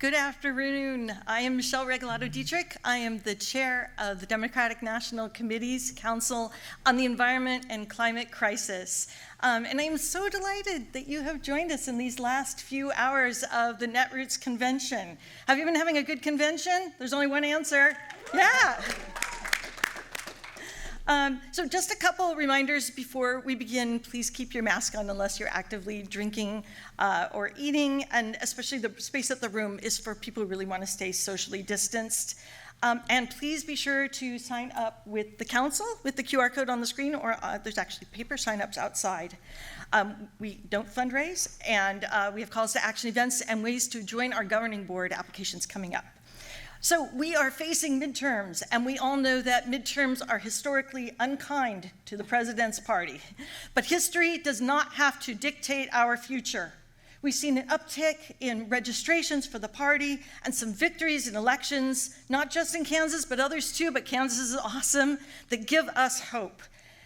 Good afternoon. I am Michelle Regalado-Dietrich. I am the chair of the Democratic National Committee's Council on the Environment and Climate Crisis. And I am so delighted that you have joined us in these last few hours of the Netroots Convention. Have you been having a good convention? There's only one answer. Yeah. So just a couple reminders before we begin. Please keep your mask on unless you're actively drinking or eating, and especially the space of the room is for people who really want to stay socially distanced. And please be sure to sign up with the council with the QR code on the screen, or there's actually paper sign-ups outside. We don't fundraise, and we have calls to action events and ways to join our governing board applications coming up. So we are facing midterms, and we all know that midterms are historically unkind to the president's party. But history does not have to dictate our future. We've seen an uptick in registrations for the party and some victories in elections, not just in Kansas, but others too, but Kansas is awesome, that give us hope.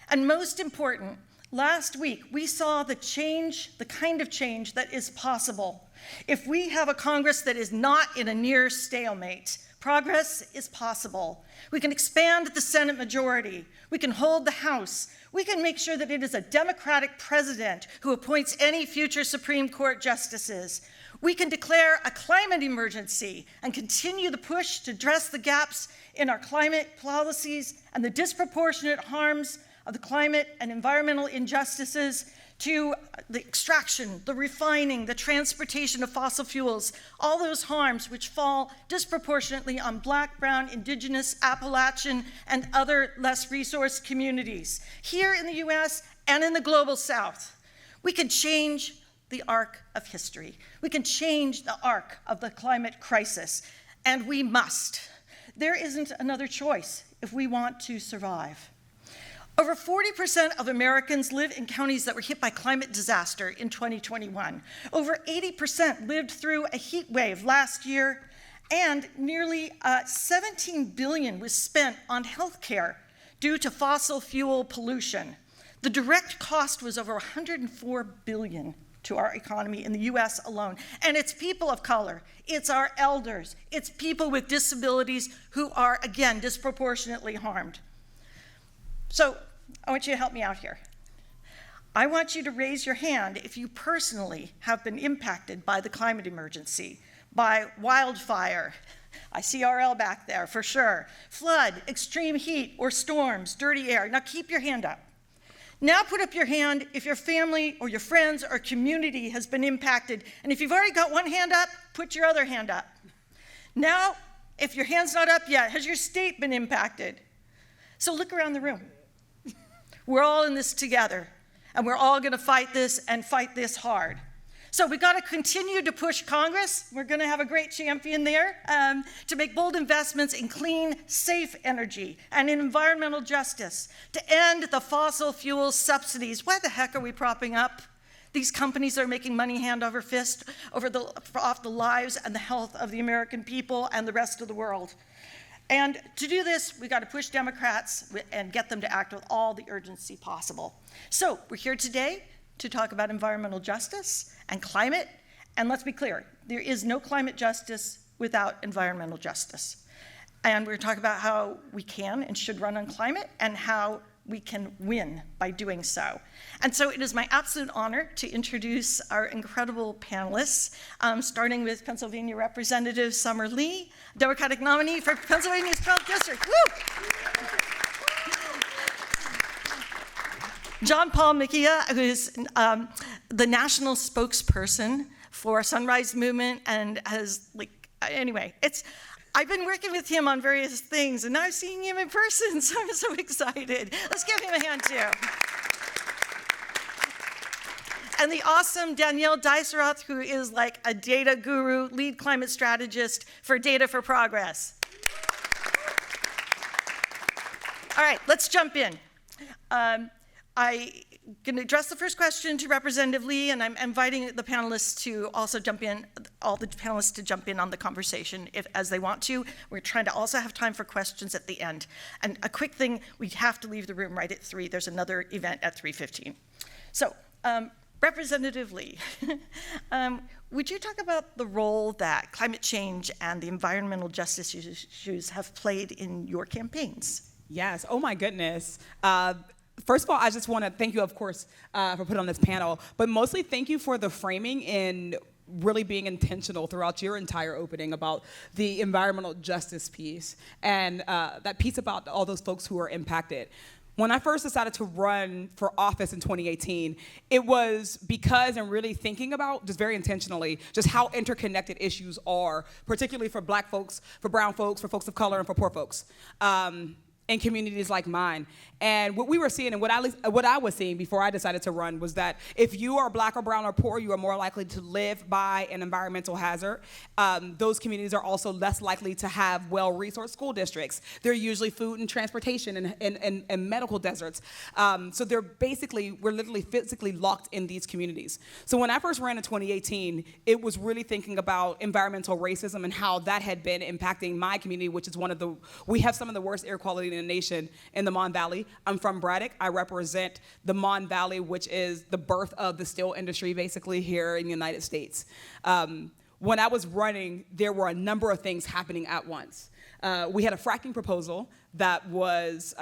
And most important, last week we saw the change, the kind of change that is possible. If we have a Congress that is not in a near stalemate, progress is possible. We can expand the Senate majority. We can hold the House. We can make sure that it is a Democratic president who appoints any future Supreme Court justices. We can declare a climate emergency and continue the push to address the gaps in our climate policies and the disproportionate harms of the climate and environmental injustices to the extraction, the refining, the transportation of fossil fuels, all those harms which fall disproportionately on Black, Brown, Indigenous, Appalachian, and other less resourced communities, here in the US and in the global South. We can change the arc of history. We can change the arc of the climate crisis, and we must. There isn't another choice if we want to survive. Over 40% of Americans live in counties that were hit by climate disaster in 2021. Over 80% lived through a heat wave last year, and nearly $17 billion was spent on healthcare due to fossil fuel pollution. The direct cost was over $104 billion to our economy in the US alone. And it's people of color, it's our elders, it's people with disabilities who are, again, disproportionately harmed. So I want you to help me out here. I want you to raise your hand if you personally have been impacted by the climate emergency, by wildfire. I see RL back there for sure. Flood, extreme heat or storms, dirty air. Now keep your hand up. Now put up your hand if your family or your friends or community has been impacted. And if you've already got one hand up, put your other hand up. Now, if your hand's not up yet, has your state been impacted? So look around the room. We're all in this together, and we're all gonna fight this and fight this hard. So we gotta continue to push Congress. We're gonna have a great champion there to make bold investments in clean, safe energy and in environmental justice, to end the fossil fuel subsidies. Why the heck are we propping up these companies that are making money hand over fist off the lives and the health of the American people and the rest of the world? And to do this, we got to push Democrats and get them to act with all the urgency possible. So we're here today to talk about environmental justice and climate. And let's be clear, there is no climate justice without environmental justice. And we're going to talk about how we can and should run on climate and how we can win by doing so. And so it is my absolute honor to introduce our incredible panelists, starting with Pennsylvania Representative Summer Lee, Democratic nominee for Pennsylvania's 12th District. Woo! John Paul Mejia, who is the national spokesperson for Sunrise Movement and has, I've been working with him on various things, and now I'm seeing him in person, so I'm so excited. Let's give him a hand, too. And the awesome Danielle Diceroth, who is like a data guru, lead climate strategist for Data for Progress. All right, let's jump in. I'm going to address the first question to Representative Lee, and I'm inviting the panelists to also jump in, all the panelists to jump in on the conversation as they want to. We're trying to also have time for questions at the end. And a quick thing, we have to leave the room right at 3. There's another event at 3:15. So Representative Lee, would you talk about the role that climate change and the environmental justice issues have played in your campaigns? Yes. Oh, my goodness. First of all, I just want to thank you, of course, for putting on this panel, but mostly thank you for the framing and really being intentional throughout your entire opening about the environmental justice piece and that piece about all those folks who are impacted. When I first decided to run for office in 2018, it was because and really thinking about, just very intentionally, just how interconnected issues are, particularly for Black folks, for brown folks, for folks of color, and for poor folks. In communities like mine. And what we were seeing and what I was seeing before I decided to run was that if you are Black or brown or poor, you are more likely to live by an environmental hazard. Those communities are also less likely to have well-resourced school districts. They're usually food and transportation and medical deserts. So we're literally physically locked in these communities. So when I first ran in 2018, it was really thinking about environmental racism and how that had been impacting my community, which is we have some of the worst air quality in the nation in the Mon Valley. I'm from Braddock. I represent the Mon Valley, which is the birth of the steel industry, basically, here in the United States. When I was running, there were a number of things happening at once. We had a fracking proposal that was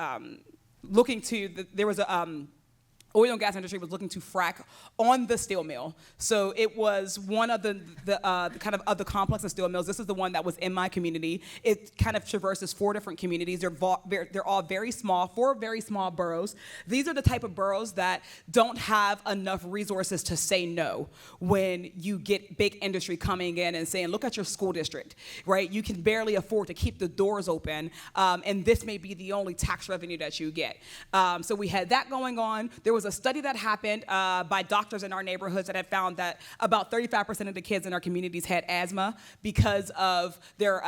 oil and gas industry was looking to frack on the steel mill. So it was one of the complex of steel mills. This is the one that was in my community. It kind of traverses 4 different communities. They're all very small, 4 very small boroughs. These are the type of boroughs that don't have enough resources to say no when you get big industry coming in and saying, look at your school district, right? You can barely afford to keep the doors open, and this may be the only tax revenue that you get. So we had that going on. There was a study that happened by doctors in our neighborhoods that had found that about 35% of the kids in our communities had asthma because of their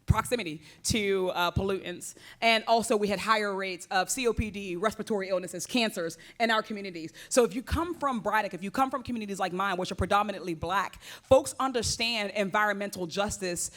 proximity to pollutants. And also we had higher rates of COPD, respiratory illnesses, cancers in our communities. So if you come from Braddock, if you come from communities like mine, which are predominantly Black, folks understand environmental justice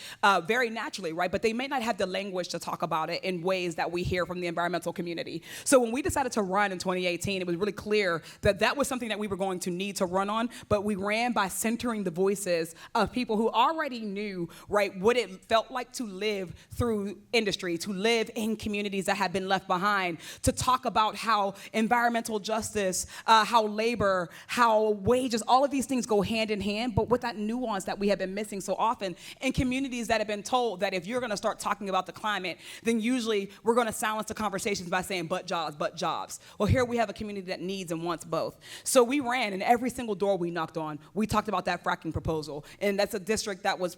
very naturally, right? But they may not have the language to talk about it in ways that we hear from the environmental community. So when we decided to run in 2018, it was really clear that that was something that we were going to need to run on, but we ran by centering the voices of people who already knew, right, what it felt like to live through industry, to live in communities that had been left behind, to talk about how environmental justice, how labor, how wages, all of these things go hand in hand, but with that nuance that we have been missing so often in communities that have been told that if you're going to start talking about the climate, then usually we're going to silence the conversations by saying, but jobs, but jobs. Well, here we have a community that needs and wants both. So we ran, and every single door we knocked on, we talked about that fracking proposal, and that's a district that was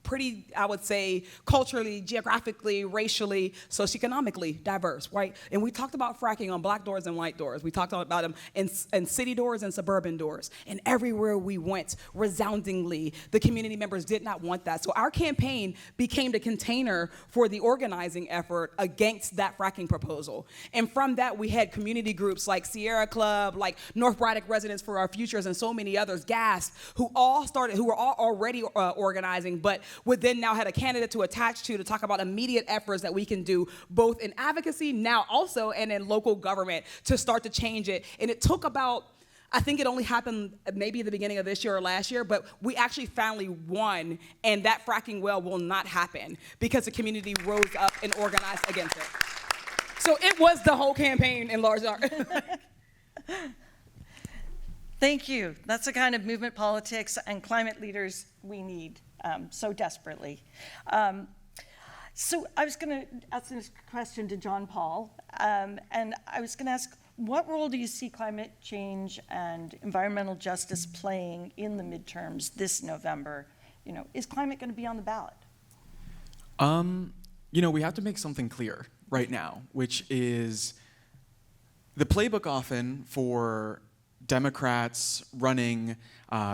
pretty, I would say, culturally, geographically, racially, socioeconomically diverse, right? And we talked about fracking on Black doors and white doors. We talked about them in city doors and suburban doors. And everywhere we went, resoundingly, the community members did not want that. So our campaign became the container for the organizing effort against that fracking proposal. And from that, we had community groups like Sierra Club, like North Braddock Residents for Our Futures, and so many others, GASP, who were all already organizing, but would then now had a candidate to attach to talk about immediate efforts that we can do both in advocacy now also and in local government to start to change it. And it took about, I think it only happened maybe at the beginning of this year or last year, but we actually finally won, and that fracking well will not happen because the community rose up and organized against it. So it was the whole campaign in large part. Thank you. That's the kind of movement politics and climate leaders we need so desperately. So I was going to ask this question to John Paul, and I was going to ask, what role do you see climate change and environmental justice playing in the midterms this November? You know, is climate going to be on the ballot? We have to make something clear right now, which is the playbook often for Democrats running,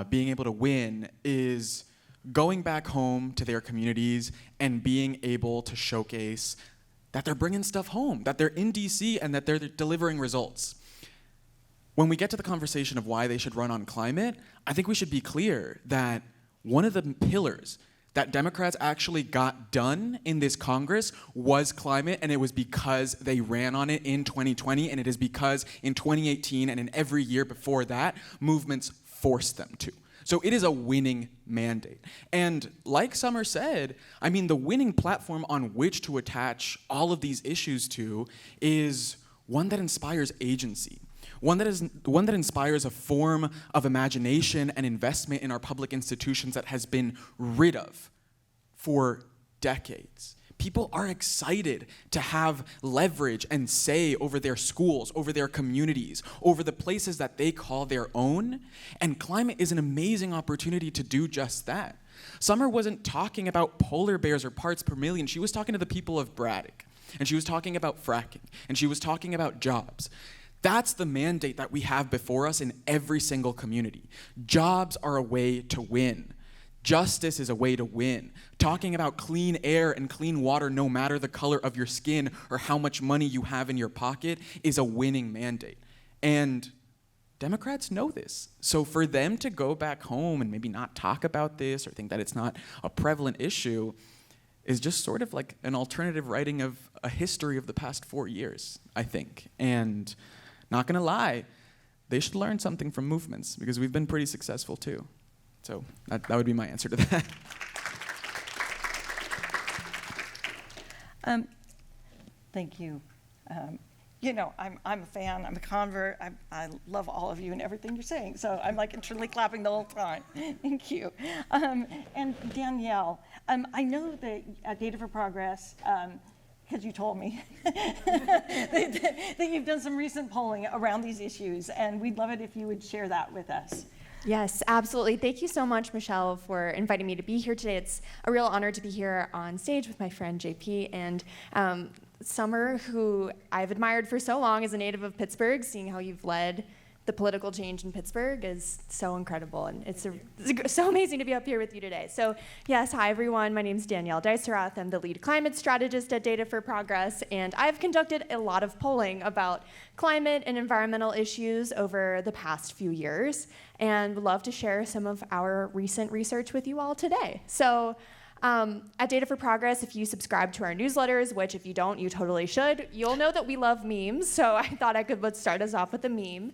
being able to win, is going back home to their communities and being able to showcase that they're bringing stuff home, that they're in DC and that they're delivering results. When we get to the conversation of why they should run on climate, I think we should be clear that one of the pillars that Democrats actually got done in this Congress was climate, and it was because they ran on it in 2020, and it is because in 2018 and in every year before that, movements forced them to. So it is a winning mandate. And like Summer said, I mean, the winning platform on which to attach all of these issues to is one that inspires agency. One that inspires a form of imagination and investment in our public institutions that has been rid of for decades. People are excited to have leverage and say over their schools, over their communities, over the places that they call their own, and climate is an amazing opportunity to do just that. Summer wasn't talking about polar bears or parts per million. She was talking to the people of Braddock, and she was talking about fracking, and she was talking about jobs. That's the mandate that we have before us in every single community. Jobs are a way to win. Justice is a way to win. Talking about clean air and clean water, no matter the color of your skin or how much money you have in your pocket, is a winning mandate. And Democrats know this. So for them to go back home and maybe not talk about this or think that it's not a prevalent issue is just sort of like an alternative writing of a history of the past 4 years, I think. And not gonna lie, they should learn something from movements because we've been pretty successful too. So that would be my answer to that. Thank you. You know, I'm a fan, I'm a convert, I love all of you and everything you're saying, so I'm like internally clapping the whole time. Thank you. And Danielle, I know that Data for Progress, because you told me, that you've done some recent polling around these issues, and we'd love it if you would share that with us. Yes, absolutely. Thank you so much, Michelle, for inviting me to be here today. It's a real honor to be here on stage with my friend JP and Summer, who I've admired for so long as a native of Pittsburgh. Seeing how you've led the political change in Pittsburgh is so incredible, and it's so amazing to be up here with you today. So yes, hi everyone, my name is Danielle Deiserath. I'm the lead climate strategist at Data for Progress, and I've conducted a lot of polling about climate and environmental issues over the past few years, and would love to share some of our recent research with you all today. So at Data for Progress, if you subscribe to our newsletters, which if you don't, you totally should, you'll know that we love memes, so I thought I could start us off with a meme.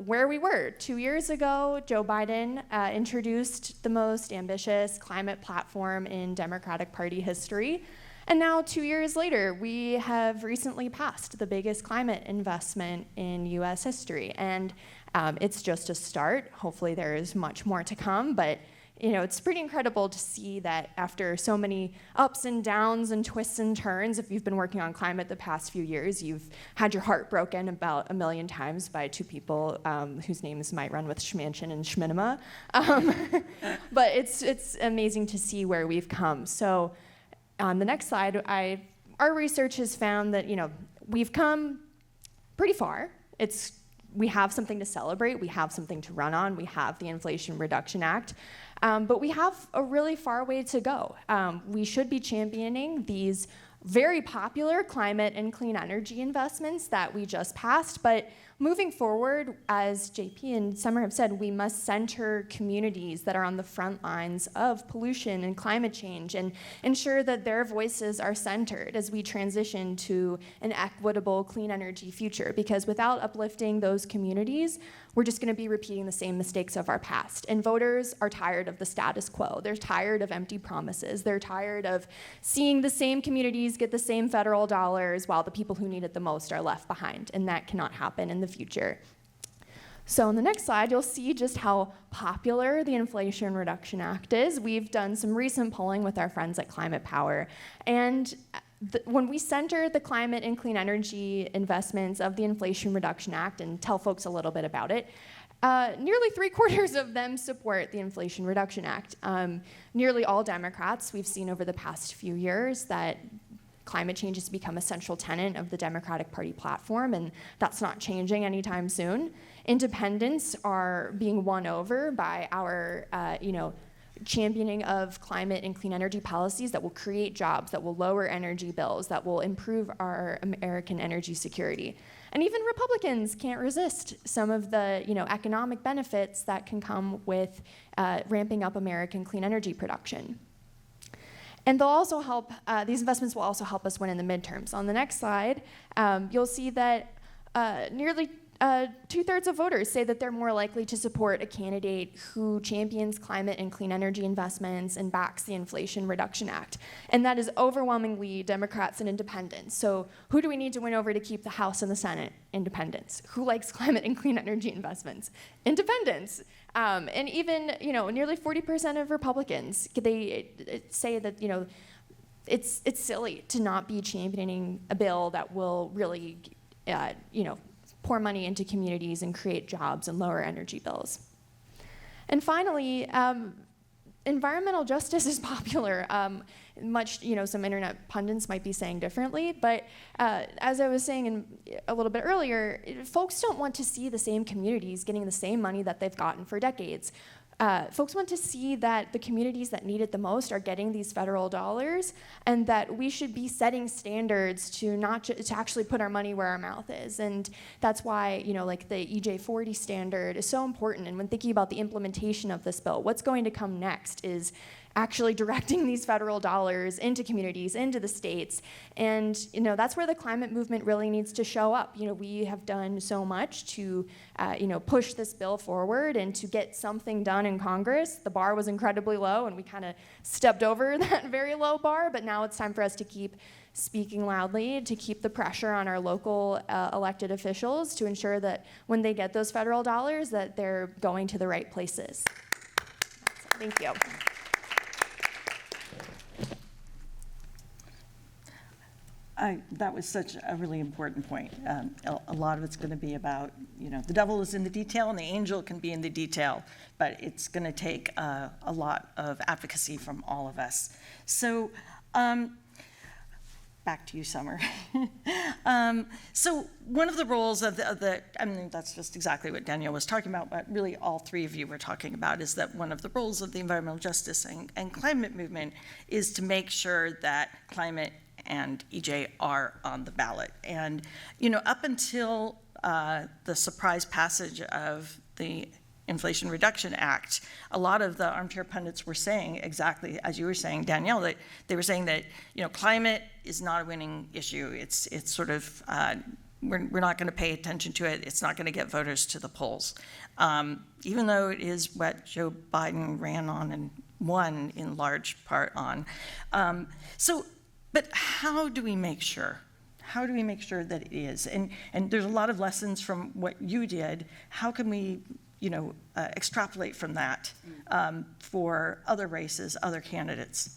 Where we were 2 years ago, Joe Biden introduced the most ambitious climate platform in Democratic Party history. And now 2 years later, we have recently passed the biggest climate investment in US history. And it's just a start. Hopefully there is much more to come, but you know, it's pretty incredible to see that after so many ups and downs and twists and turns, if you've been working on climate the past few years, you've had your heart broken about 1 million times by two people whose names might run with Schmanchin and Schminema. But it's amazing to see where we've come. So on the next slide, our research has found that, you know, we've come pretty far. We have something to celebrate, we have something to run on, we have the Inflation Reduction Act, but we have a really far way to go. We should be championing these very popular climate and clean energy investments that we just passed, but moving forward, as JP and Summer have said, we must center communities that are on the front lines of pollution and climate change and ensure that their voices are centered as we transition to an equitable clean energy future. Because without uplifting those communities, we're just gonna be repeating the same mistakes of our past. And voters are tired of the status quo. They're tired of empty promises. They're tired of seeing the same communities get the same federal dollars while the people who need it the most are left behind. And that cannot happen in the future. So on the next slide, you'll see just how popular the Inflation Reduction Act is. We've done some recent polling with our friends at Climate Power. And when we center the climate and clean energy investments of the Inflation Reduction Act and tell folks a little bit about it, nearly 3/4 of them support the Inflation Reduction Act. Nearly all Democrats, we've seen over the past few years that climate change has become a central tenet of the Democratic Party platform, and that's not changing anytime soon. Independents are being won over by our, championing of climate and clean energy policies that will create jobs, that will lower energy bills, that will improve our American energy security. And even Republicans can't resist some of the economic benefits that can come with ramping up American clean energy production. And they'll also help, these investments will also help us win in the midterms. On the next slide, you'll see that nearly 2/3 of voters say that they're more likely to support a candidate who champions climate and clean energy investments and backs the Inflation Reduction Act. And that is overwhelmingly Democrats and independents. So who do we need to win over to keep the House and the Senate? Independents. Who likes climate and clean energy investments? Independents. And even, nearly 40% of Republicans, they say that, it's silly to not be championing a bill that will really, pour money into communities and create jobs and lower energy bills. And finally, environmental justice is popular. Some internet pundits might be saying differently, but as I was saying a little bit earlier, folks don't want to see the same communities getting the same money that they've gotten for decades. Folks want to see that the communities that need it the most are getting these federal dollars, and that we should be setting standards to to actually put our money where our mouth is. And that's why, the EJ40 standard is so important. And when thinking about the implementation of this bill, what's going to come next is actually directing these federal dollars into communities, into the states. And that's where the climate movement really needs to show up. We have done so much to push this bill forward and to get something done in Congress. The bar was incredibly low, and we kind of stepped over that very low bar, but now it's time for us to keep speaking loudly, to keep the pressure on our local elected officials to ensure that when they get those federal dollars, that they're going to the right places. Thank you. That was such a really important point. A lot of it's going to be about, the devil is in the detail and the angel can be in the detail, but it's going to take a lot of advocacy from all of us. So back to you, Summer. So one of the roles of that's just exactly what Danielle was talking about, but really all three of you were talking about, is that one of the roles of the environmental justice and climate movement is to make sure that climate and EJ are on the ballot. And, up until the surprise passage of the Inflation Reduction Act, a lot of the armchair pundits were saying exactly as you were saying, Danielle, that they were saying that, climate is not a winning issue. It's sort of, we're not going to pay attention to it. It's not going to get voters to the polls. Even though it is what Joe Biden ran on and won in large part on. But how do we make sure? How do we make sure that it is? And there's a lot of lessons from what you did. How can we, extrapolate from that for other races, other candidates?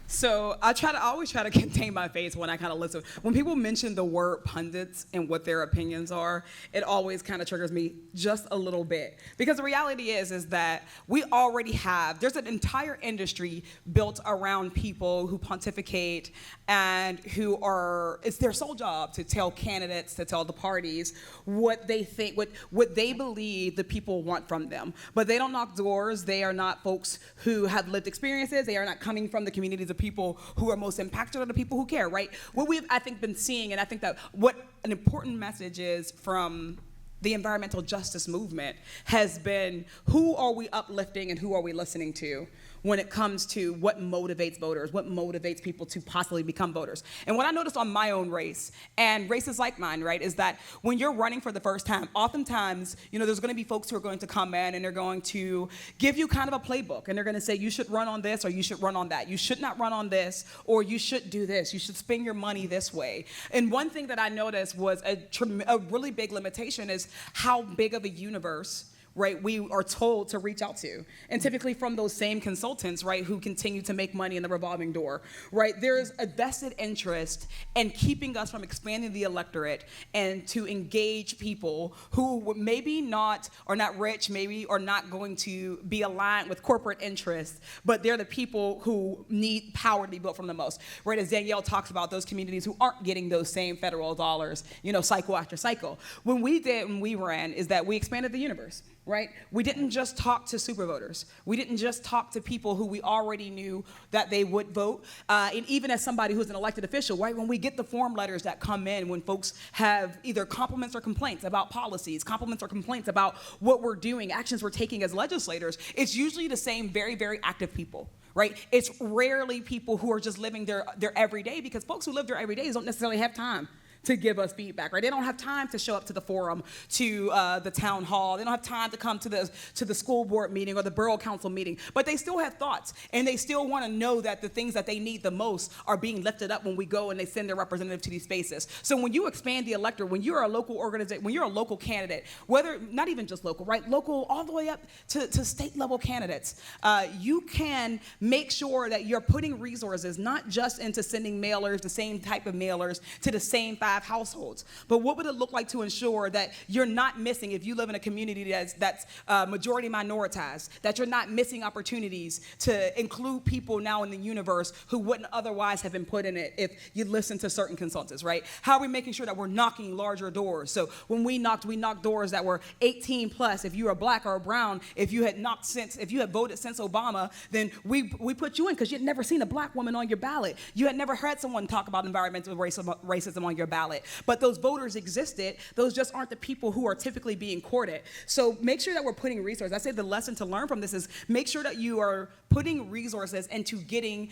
So I always try to contain my face when I kind of listen. When people mention the word pundits and what their opinions are, it always kind of triggers me just a little bit. Because the reality is that we already there's an entire industry built around people who pontificate and it's their sole job to tell candidates, to tell the parties what they think, what they believe the people want from them. But they don't knock doors. They are not folks who have lived experiences. They are not coming from the communities of people who are most impacted are the people who care, right? What we've, I think, been seeing, and I think that what an important message is from the environmental justice movement has been, who are we uplifting and who are we listening to when it comes to what motivates voters, what motivates people to possibly become voters. And what I noticed on my own race, and races like mine, right, is that when you're running for the first time, oftentimes, there's going to be folks who are going to come in and they're going to give you kind of a playbook, and they're going to say, you should run on this or you should run on that. You should not run on this, or you should do this. You should spend your money this way. And one thing that I noticed was a really big limitation is how big of a universe, right, we are told to reach out to. And typically from those same consultants, right, who continue to make money in the revolving door, right? There's a vested interest in keeping us from expanding the electorate and to engage people who maybe are not rich, maybe are not going to be aligned with corporate interests, but they're the people who need power to be built from the most, right? As Danielle talks about, those communities who aren't getting those same federal dollars, cycle after cycle. When we ran, is that we expanded the universe. Right? We didn't just talk to super voters. We didn't just talk to people who we already knew that they would vote. And even as somebody who's an elected official, right? When we get the form letters that come in, when folks have either compliments or complaints about policies, compliments or complaints about what we're doing, actions we're taking as legislators, it's usually the same very, very active people. right? It's rarely people who are just living their everyday, because folks who live their everydays don't necessarily have time to give us feedback, right? They don't have time to show up to the forum, to the town hall. They don't have time to come to the school board meeting or the borough council meeting, but they still have thoughts, and they still want to know that the things that they need the most are being lifted up when we go and they send their representative to these spaces. So when you expand the electorate, when you're a local organization, when you're a local candidate, whether, not even just local, right? Local all the way up to state level candidates, you can make sure that you're putting resources not just into sending mailers, the same type of mailers, to the same 5 households, but what would it look like to ensure that you're not missing, if you live in a community that's majority minoritized, that you're not missing opportunities to include people now in the universe who wouldn't otherwise have been put in it if you listen to certain consultants, right? How are we making sure that we're knocking larger doors? So when we knocked doors that were 18 plus. If you were black or brown, if you had voted since Obama, then we put you in because you'd never seen a black woman on your ballot. You had never heard someone talk about environmental racism on your ballot. But those voters existed. Those just aren't the people who are typically being courted. So make sure that we're putting resources. I say the lesson to learn from this is make sure that you are putting resources into getting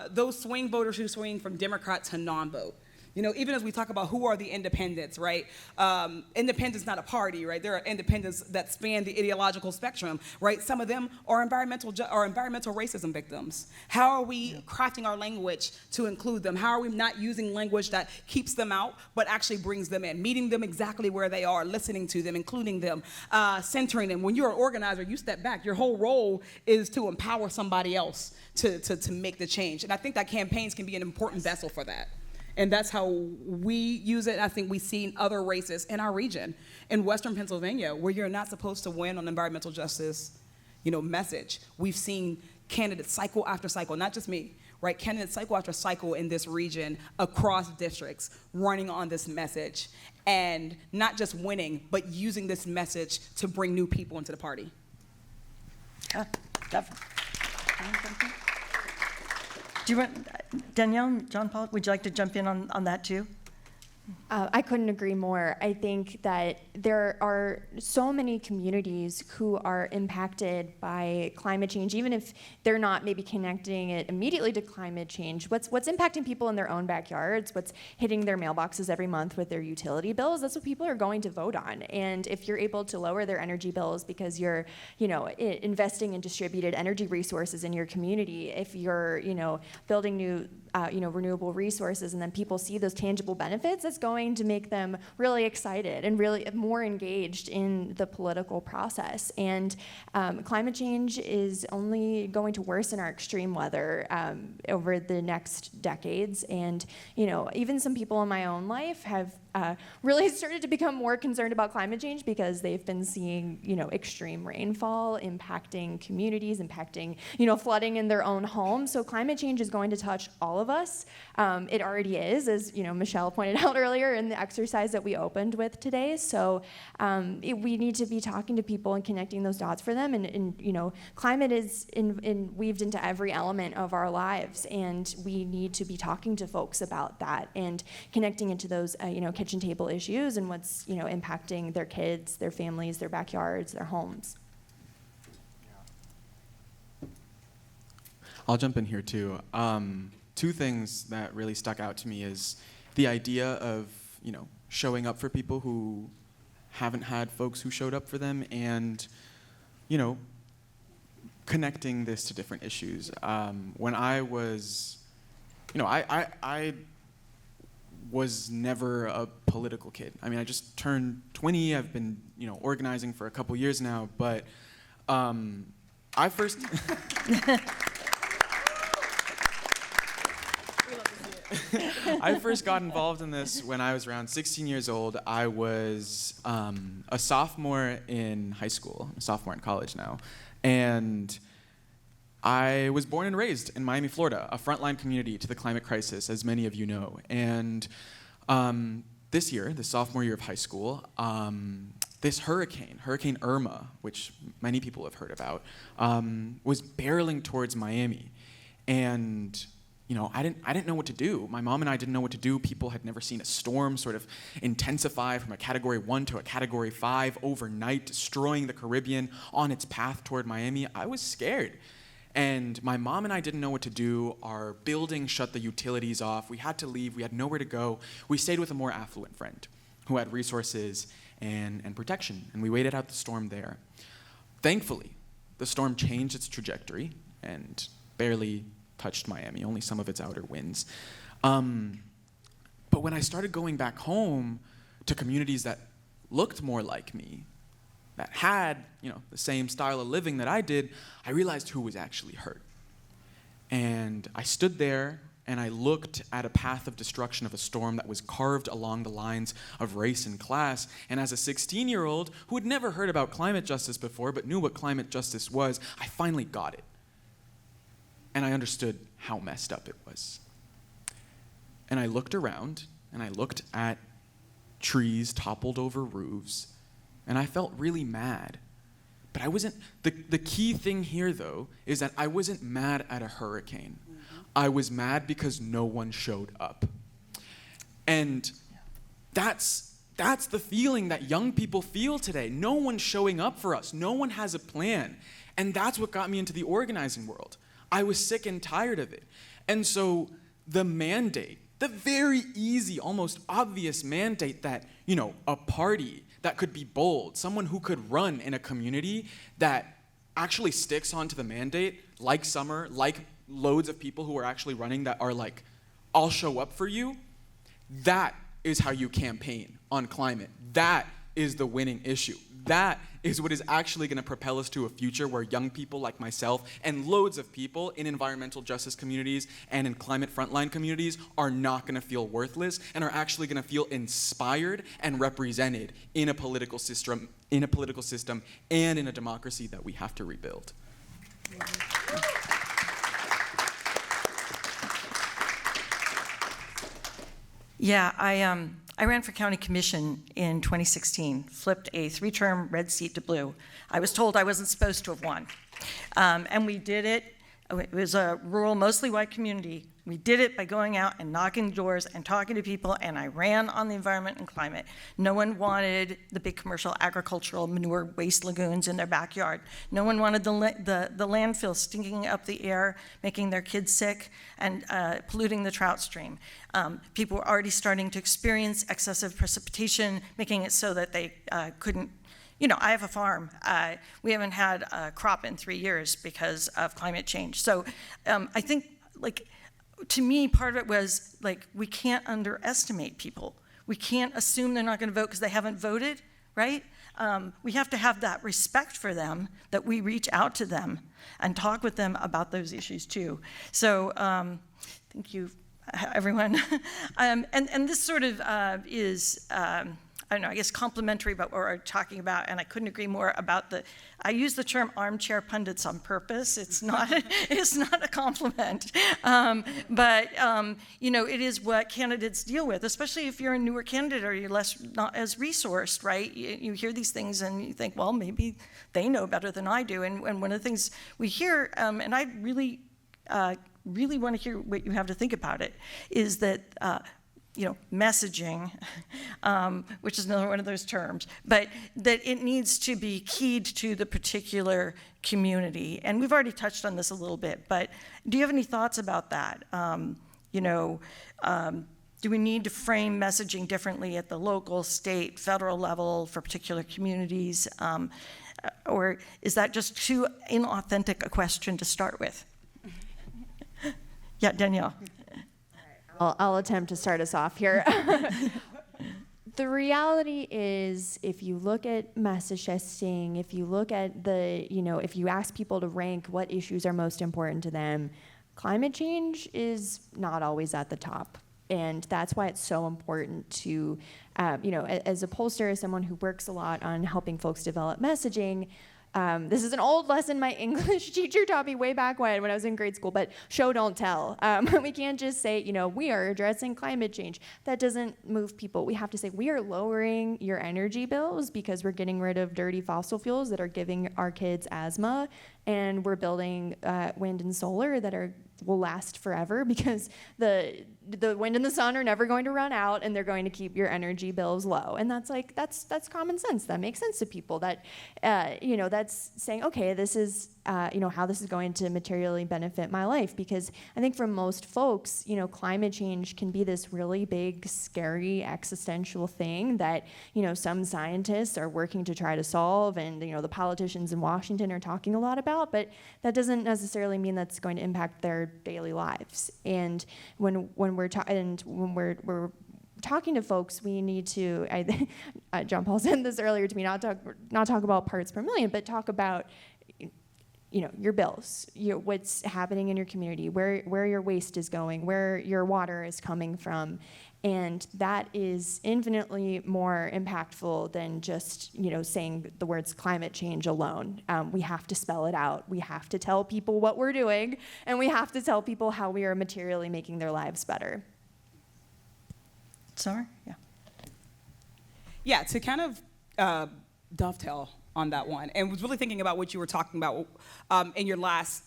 those swing voters who swing from Democrat to non-vote. You know, even as we talk about who are the independents, right? Independents not a party, right? There are independents that span the ideological spectrum, right? Some of them are environmental racism victims. How are we crafting our language to include them? How are we not using language that keeps them out, but actually brings them in? Meeting them exactly where they are, listening to them, including them, centering them. When you're an organizer, you step back. Your whole role is to empower somebody else to make the change. And I think that campaigns can be an important vessel for that. And that's how we use it. I think we see in other races in our region, in Western Pennsylvania, where you're not supposed to win on environmental justice, message. We've seen candidates cycle after cycle, not just me, right? Candidates cycle after cycle in this region across districts running on this message and not just winning, but using this message to bring new people into the party. Yeah, definitely. Do you want, Danielle, John Paul, would you like to jump in on that too? I couldn't agree more. I think that there are so many communities who are impacted by climate change, even if they're not maybe connecting it immediately to climate change. What's impacting people in their own backyards, what's hitting their mailboxes every month with their utility bills, that's what people are going to vote on. And if you're able to lower their energy bills because you're, investing in distributed energy resources in your community, if you're, building new renewable resources, and then people see those tangible benefits, that's going to make them really excited and really more engaged in the political process. And climate change is only going to worsen our extreme weather over the next decades. And even some people in my own life have really started to become more concerned about climate change because they've been seeing extreme rainfall impacting communities, impacting flooding in their own homes. So climate change is going to touch all of us. It already is, as Michelle pointed out earlier in the exercise that we opened with today. So we need to be talking to people and connecting those dots for them. And climate is weaved into every element of our lives, and we need to be talking to folks about that and connecting into those kitchen table issues and what's impacting their kids, their families, their backyards, their homes. I'll jump in here too. Two things that really stuck out to me is the idea of, showing up for people who haven't had folks who showed up for them, and, connecting this to different issues. When I was, I was never a political kid. I mean, I just turned 20. I've been, organizing for a couple years now, but I first... I first got involved in this when I was around 16 years old. I was a sophomore in high school, a sophomore in college now, and I was born and raised in Miami, Florida, a frontline community to the climate crisis, as many of you know. And this year, the sophomore year of high school, this Hurricane Irma, which many people have heard about, was barreling towards Miami. And I didn't know what to do. My mom and I didn't know what to do. People had never seen a storm sort of intensify from a Category 1 to a Category 5 overnight, destroying the Caribbean on its path toward Miami. I was scared. And my mom and I didn't know what to do. Our building shut the utilities off. We had to leave. We had nowhere to go. We stayed with a more affluent friend who had resources and protection, and we waited out the storm there. Thankfully, the storm changed its trajectory and barely touched Miami, only some of its outer winds. But when I started going back home to communities that looked more like me, that had, the same style of living that I did, I realized who was actually hurt. And I stood there and I looked at a path of destruction of a storm that was carved along the lines of race and class. And as a 16-year-old who had never heard about climate justice before but knew what climate justice was, I finally got it. And I understood how messed up it was. And I looked around and I looked at trees toppled over roofs, and I felt really mad. But I wasn't, the key thing here, though, is that I wasn't mad at a hurricane. I was mad because no one showed up. And that's the feeling that young people feel today. No one's showing up for us. No one has a plan. And that's what got me into the organizing world. I was sick and tired of it. And so the mandate, the very easy, almost obvious mandate that, a party that could be bold, someone who could run in a community that actually sticks onto the mandate, like Summer, like loads of people who are actually running that are like, I'll show up for you. That is how you campaign on climate. That is the winning issue. That is what is actually going to propel us to a future where young people like myself and loads of people in environmental justice communities and in climate frontline communities are not going to feel worthless and are actually going to feel inspired and represented in a political system, and in a democracy that we have to rebuild. Yeah, I ran for county commission in 2016, flipped a 3-term red seat to blue. I was told I wasn't supposed to have won. And we did it. It was a rural, mostly white community. We did it by going out and knocking doors and talking to people, and I ran on the environment and climate. No one wanted the big commercial agricultural manure waste lagoons in their backyard. No one wanted the landfill stinking up the air, making their kids sick, and polluting the trout stream. People were already starting to experience excessive precipitation, making it so that they couldn't. I have a farm. We haven't had a crop in 3 years because of climate change. So I think, to me, part of it was, we can't underestimate people. We can't assume they're not going to vote because they haven't voted, right? We have to have that respect for them, that we reach out to them and talk with them about those issues too. So thank you, everyone. And this sort of is, I don't know, I guess complementary about what we're talking about, and I couldn't agree more about I use the term armchair pundits on purpose. It's not a compliment. But it is what candidates deal with, especially if you're a newer candidate or you're not as resourced, right? You hear these things and you think, well, maybe they know better than I do. And one of the things we hear, and I really want to hear what you have to think about it, is that messaging, which is another one of those terms, but that it needs to be keyed to the particular community. And we've already touched on this a little bit, but do you have any thoughts about that? Do we need to frame messaging differently at the local, state, federal level for particular communities? Or is that just too inauthentic a question to start with? Yeah, Danielle. I'll attempt to start us off here. The reality is, if you look at message testing, if you look at if you ask people to rank what issues are most important to them, climate change is not always at the top. And that's why it's so important to, as a pollster, as someone who works a lot on helping folks develop messaging, this is an old lesson my English teacher taught me way back when I was in grade school, but show, don't tell. We can't just say, we are addressing climate change. That doesn't move people. We have to say, we are lowering your energy bills because we're getting rid of dirty fossil fuels that are giving our kids asthma and we're building wind and solar that will last forever, because the wind and the sun are never going to run out, and they're going to keep your energy bills low. And that's common sense. That makes sense to people. That that's saying, okay, this is how this is going to materially benefit my life. Because I think for most folks, climate change can be this really big, scary, existential thing that some scientists are working to try to solve, and the politicians in Washington are talking a lot about. But that doesn't necessarily mean that's going to impact their daily lives. And when we're talking to folks, we need to, John Paul said this earlier to me, not talk about parts per million, but talk about your bills, what's happening in your community, where your waste is going, where your water is coming from. And that is infinitely more impactful than just saying the words climate change alone. We have to spell it out. We have to tell people what we're doing, and we have to tell people how we are materially making their lives better. Summer? Yeah. Yeah, to kind of dovetail on that one, and was really thinking about what you were talking about in your last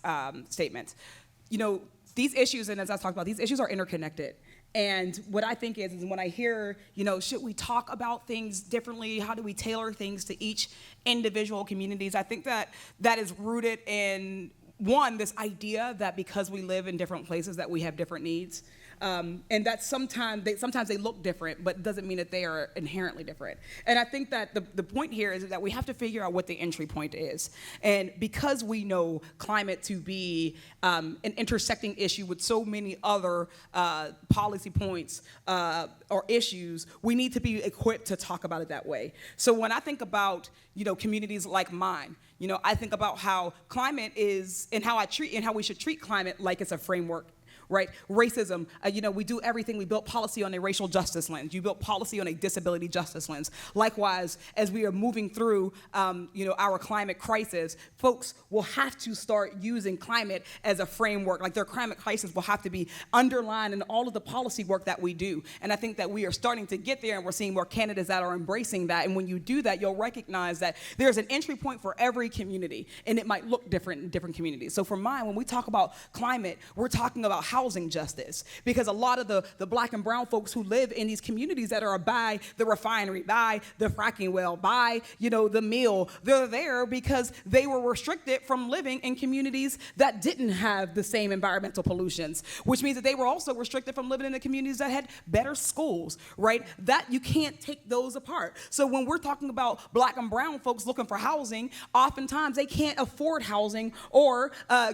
statement. These issues, and as I talked about, these issues are interconnected. And what I think is when I hear, should we talk about things differently? How do we tailor things to each individual communities? I think that is rooted in, one, this idea that because we live in different places that we have different needs. And that sometimes they look different, but it doesn't mean that they are inherently different. And I think that the point here is that we have to figure out what the entry point is. And because we know climate to be an intersecting issue with so many other policy points or issues, we need to be equipped to talk about it that way. So when I think about communities like mine, I think about how climate is, and how we should treat climate like it's a framework. Right? Racism, we do everything. We built policy on a racial justice lens. You built policy on a disability justice lens. Likewise, as we are moving through, our climate crisis, folks will have to start using climate as a framework. Like their climate crisis will have to be underlined in all of the policy work that we do. And I think that we are starting to get there, and we're seeing more candidates that are embracing that. And when you do that, you'll recognize that there's an entry point for every community, and it might look different in different communities. So for mine, when we talk about climate, we're talking about housing justice, because a lot of the black and brown folks who live in these communities that are by the refinery, by the fracking well, by the mill, they're there because they were restricted from living in communities that didn't have the same environmental pollutions, which means that they were also restricted from living in the communities that had better schools, right? That you can't take those apart. So when we're talking about black and brown folks looking for housing, oftentimes they can't afford housing or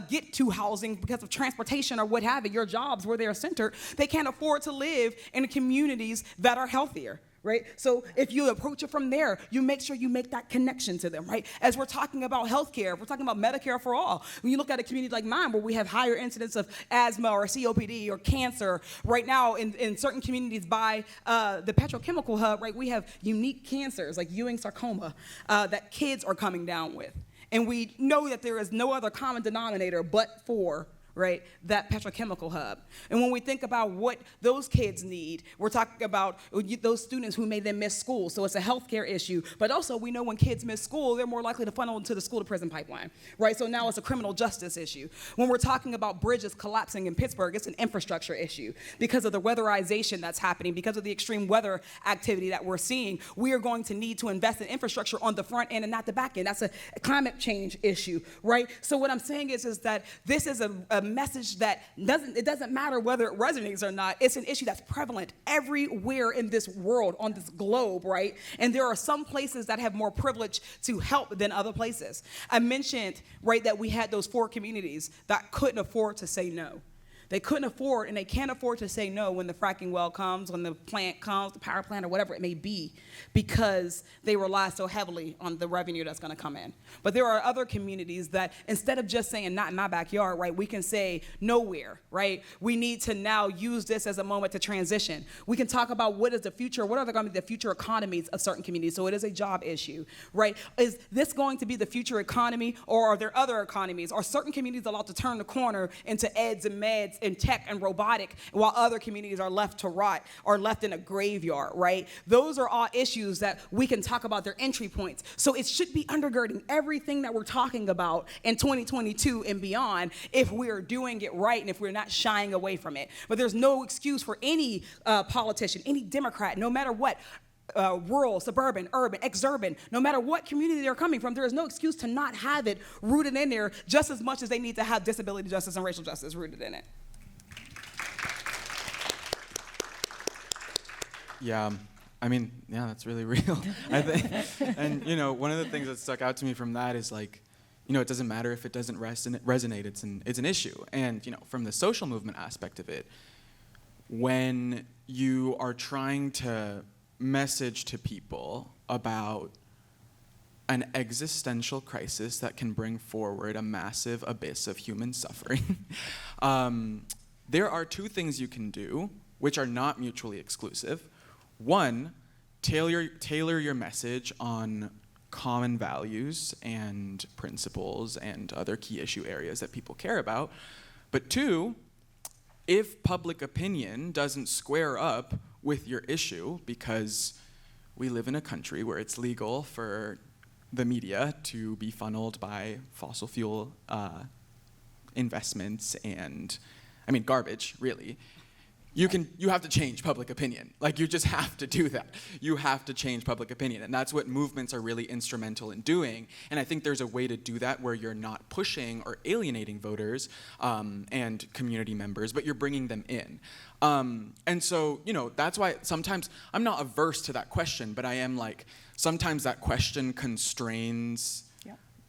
get to housing because of transportation or what have you. Your jobs where they are centered, they can't afford to live in communities that are healthier. Right? So if you approach it from there, you make sure you make that connection to them, right? As we're talking about healthcare, we're talking about Medicare for all. When you look at a community like mine where we have higher incidence of asthma or COPD or cancer, right now in certain communities by the petrochemical hub, right, we have unique cancers like Ewing sarcoma that kids are coming down with. And we know that there is no other common denominator but for right, that petrochemical hub. And when we think about what those kids need, we're talking about those students who may then miss school. So it's a healthcare issue. But also we know when kids miss school, they're more likely to funnel into the school to prison pipeline, right? So now it's a criminal justice issue. When we're talking about bridges collapsing in Pittsburgh, it's an infrastructure issue because of the weatherization that's happening, because of the extreme weather activity that we're seeing. We are going to need to invest in infrastructure on the front end and not the back end. That's a climate change issue, right? So what I'm saying is that this is a message that doesn't matter whether it resonates or not. It's an issue that's prevalent everywhere in this world, on this globe, right? And there are some places that have more privilege to help than other places. I mentioned, right, that we had those 4 communities that couldn't afford to say no. They couldn't afford, and they can't afford to say no when the fracking well comes, when the plant comes, the power plant, or whatever it may be, because they rely so heavily on the revenue that's going to come in. But there are other communities that, instead of just saying, not in my backyard, right, we can say nowhere, right? We need to now use this as a moment to transition. We can talk about what is the future, what are going to be the future economies of certain communities. So it is a job issue, right? Is this going to be the future economy, or are there other economies? Are certain communities allowed to turn the corner into eds and meds and tech and robotic, while other communities are left to rot or left in a graveyard, right? Those are all issues that we can talk about their entry points. So it should be undergirding everything that we're talking about in 2022 and beyond if we're doing it right and if we're not shying away from it. But there's no excuse for any politician, any Democrat, no matter what, rural, suburban, urban, exurban, no matter what community they're coming from, there is no excuse to not have it rooted in there just as much as they need to have disability justice and racial justice rooted in it. Yeah, I mean, yeah, that's really real. I think, and one of the things that stuck out to me from that is like, it doesn't matter if it doesn't resonate. It's an issue. And from the social movement aspect of it, when you are trying to message to people about an existential crisis that can bring forward a massive abyss of human suffering, there are two things you can do, which are not mutually exclusive. One, tailor your message on common values and principles and other key issue areas that people care about. But two, if public opinion doesn't square up with your issue, because we live in a country where it's legal for the media to be funneled by fossil fuel investments and, garbage, really. You have to change public opinion. Like, you just have to do that. You have to change public opinion. And that's what movements are really instrumental in doing. And I think there's a way to do that where you're not pushing or alienating voters and community members, but you're bringing them in. And so, that's why sometimes I'm not averse to that question, but I am like, sometimes that question constrains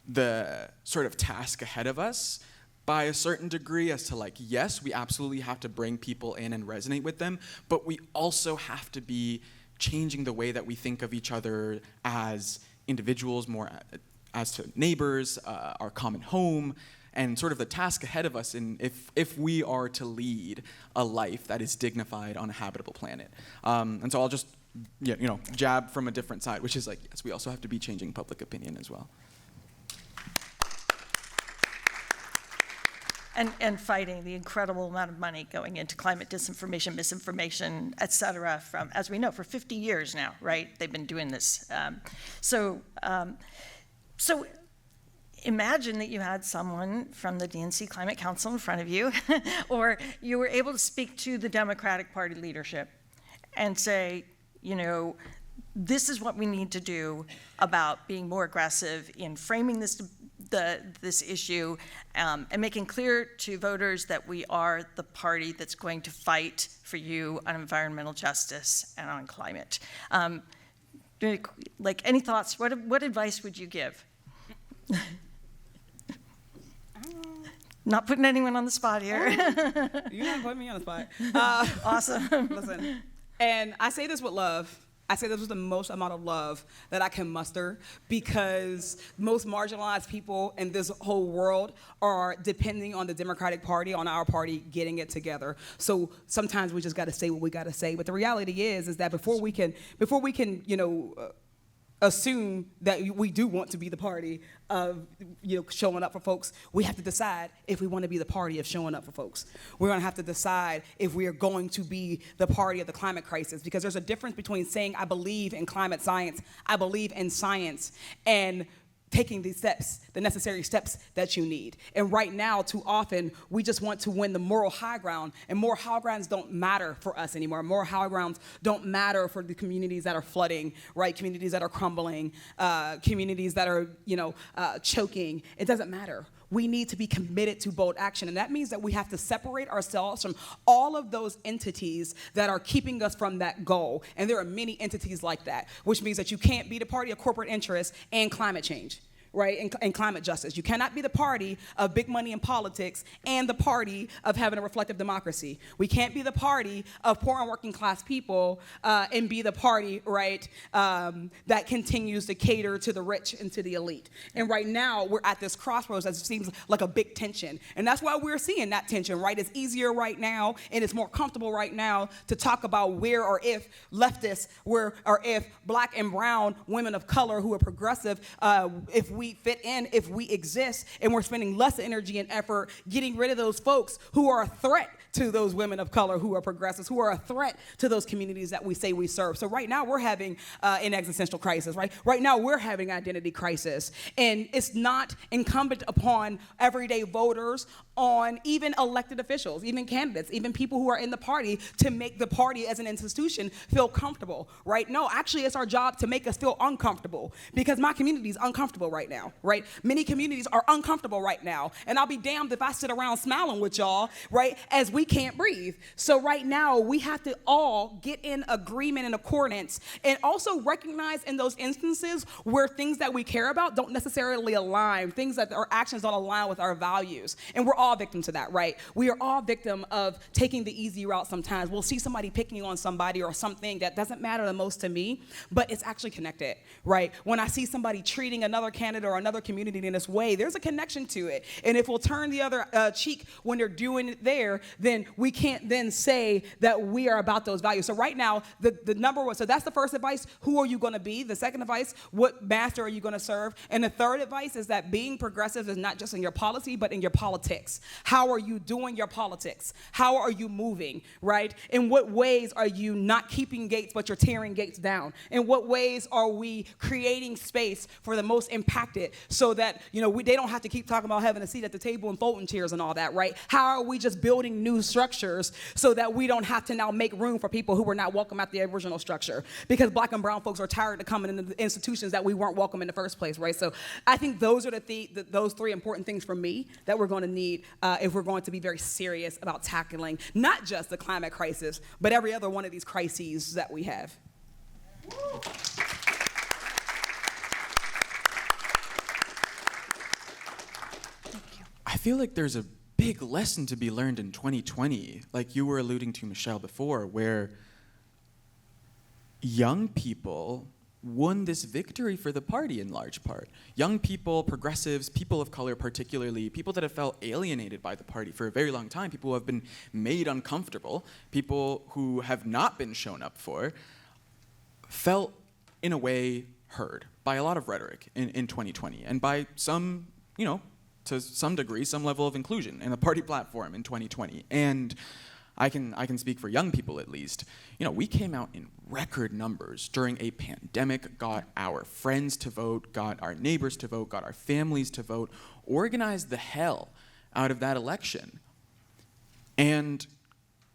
the sort of task ahead of us by a certain degree as to like, yes, we absolutely have to bring people in and resonate with them, but we also have to be changing the way that we think of each other as individuals, more as to neighbors, our common home, and sort of the task ahead of us if we are to lead a life that is dignified on a habitable planet. And so I'll just jab from a different side, which is like, yes, we also have to be changing public opinion as well. And fighting the incredible amount of money going into climate disinformation, misinformation, et cetera, from, as we know, for 50 years now, right? They've been doing this. So imagine that you had someone from the DNC Climate Council in front of you, or you were able to speak to the Democratic Party leadership and say, this is what we need to do about being more aggressive in framing this issue and making clear to voters that we are the party that's going to fight for you on environmental justice and on climate. Like, any thoughts? What advice would you give? Not putting anyone on the spot here. You're not putting me on the spot. Awesome. Listen, and I say this with love. I say this with the most amount of love that I can muster, because most marginalized people in this whole world are depending on the Democratic Party, on our party getting it together. So sometimes we just got to say what we got to say. But the reality is that before we can, assume that we do want to be the party of showing up for folks, we have to decide if we want to be the party of showing up for folks. We're going to have to decide if we are going to be the party of the climate crisis, because there's a difference between saying I believe in climate science, I believe in science, and taking these steps, the necessary steps that you need. And right now, too often, we just want to win the moral high ground, and moral high grounds don't matter for us anymore. Moral high grounds don't matter for the communities that are flooding, right? Communities that are crumbling, communities that are, choking. It doesn't matter. We need to be committed to bold action, and that means that we have to separate ourselves from all of those entities that are keeping us from that goal. And there are many entities like that, which means that you can't be the party of corporate interests and climate change. Right, and climate justice. You cannot be the party of big money in politics and the party of having a reflective democracy. We can't be the party of poor and working class people and be the party, right, that continues to cater to the rich and to the elite. And right now, we're at this crossroads that seems like a big tension. And that's why we're seeing that tension, right? It's easier right now, and it's more comfortable right now to talk about where or if leftists or if black and brown women of color who are progressive, if we fit in, if we exist, and we're spending less energy and effort getting rid of those folks who are a threat to those women of color, who are progressives, who are a threat to those communities that we say we serve. So right now we're having an existential crisis, right? Right now we're having identity crisis. And it's not incumbent upon everyday voters, on even elected officials, even candidates, even people who are in the party, to make the party as an institution feel comfortable, right? No, actually it's our job to make us feel uncomfortable, because my community is uncomfortable right now, right? Many communities are uncomfortable right now. And I'll be damned if I sit around smiling with y'all, right, as we can't breathe. So right now we have to all get in agreement and accordance, and also recognize in those instances where things that we care about don't necessarily align, things that our actions don't align with our values. And we're all victim to that, right? We are all victim of taking the easy route sometimes. We'll see somebody picking on somebody or something that doesn't matter the most to me, but it's actually connected, right? When I see somebody treating another candidate or another community in this way, there's a connection to it. And if we'll turn the other cheek when they're doing it there, then we can't then say that we are about those values. So right now, the number one, so that's the first advice: who are you going to be? The second advice: what master are you going to serve? And the third advice is that being progressive is not just in your policy, but in your politics. How are you doing your politics? How are you moving, right? In what ways are you not keeping gates, but you're tearing gates down? In what ways are we creating space for the most impacted, so that, you know, they don't have to keep talking about having a seat at the table and folding chairs and all that, right? How are we just building new structures so that we don't have to now make room for people who were not welcome at the original structure? Because Black and brown folks are tired of coming into the institutions that we weren't welcome in the first place, right? So I think those are those three important things for me that we're going to need if we're going to be very serious about tackling not just the climate crisis, but every other one of these crises that we have. I feel like there's a big lesson to be learned in 2020, like you were alluding to, Michelle, before, where young people won this victory for the party in large part. Young people, progressives, people of color particularly, people that have felt alienated by the party for a very long time, people who have been made uncomfortable, people who have not been shown up for, felt in a way heard by a lot of rhetoric in 2020, and by some, you know, to some degree, some level of inclusion in the party platform in 2020. And I can speak for young people at least. You know, we came out in record numbers during a pandemic, got our friends to vote, got our neighbors to vote, got our families to vote, organized the hell out of that election, and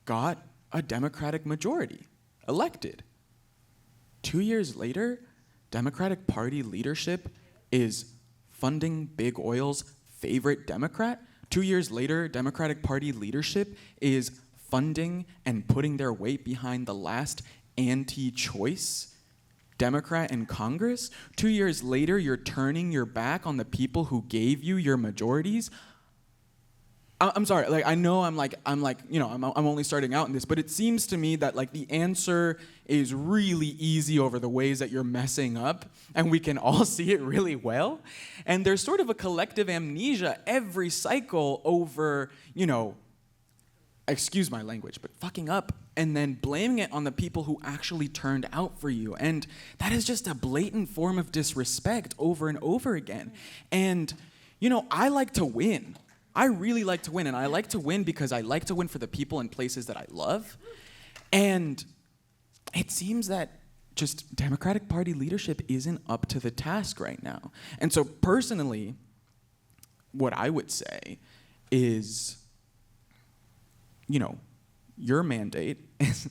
got a Democratic majority elected. 2 years later, Democratic Party leadership is funding Big Oil's favorite Democrat. 2 years later, Democratic Party leadership is funding and putting their weight behind the last anti-choice Democrat in Congress. 2 years later, you're turning your back on the people who gave you your majorities. I'm sorry, like, I know I'm only starting out in this, but it seems to me that, like, the answer is really easy over the ways that you're messing up, and we can all see it really well. And there's sort of a collective amnesia every cycle over, you know, excuse my language, but fucking up and then blaming it on the people who actually turned out for you. And that is just a blatant form of disrespect over and over again. And, you know, I like to win. I really like to win, and I like to win because I like to win for the people and places that I love. And it seems that just Democratic Party leadership isn't up to the task right now. And so personally, what I would say is, you know, your mandate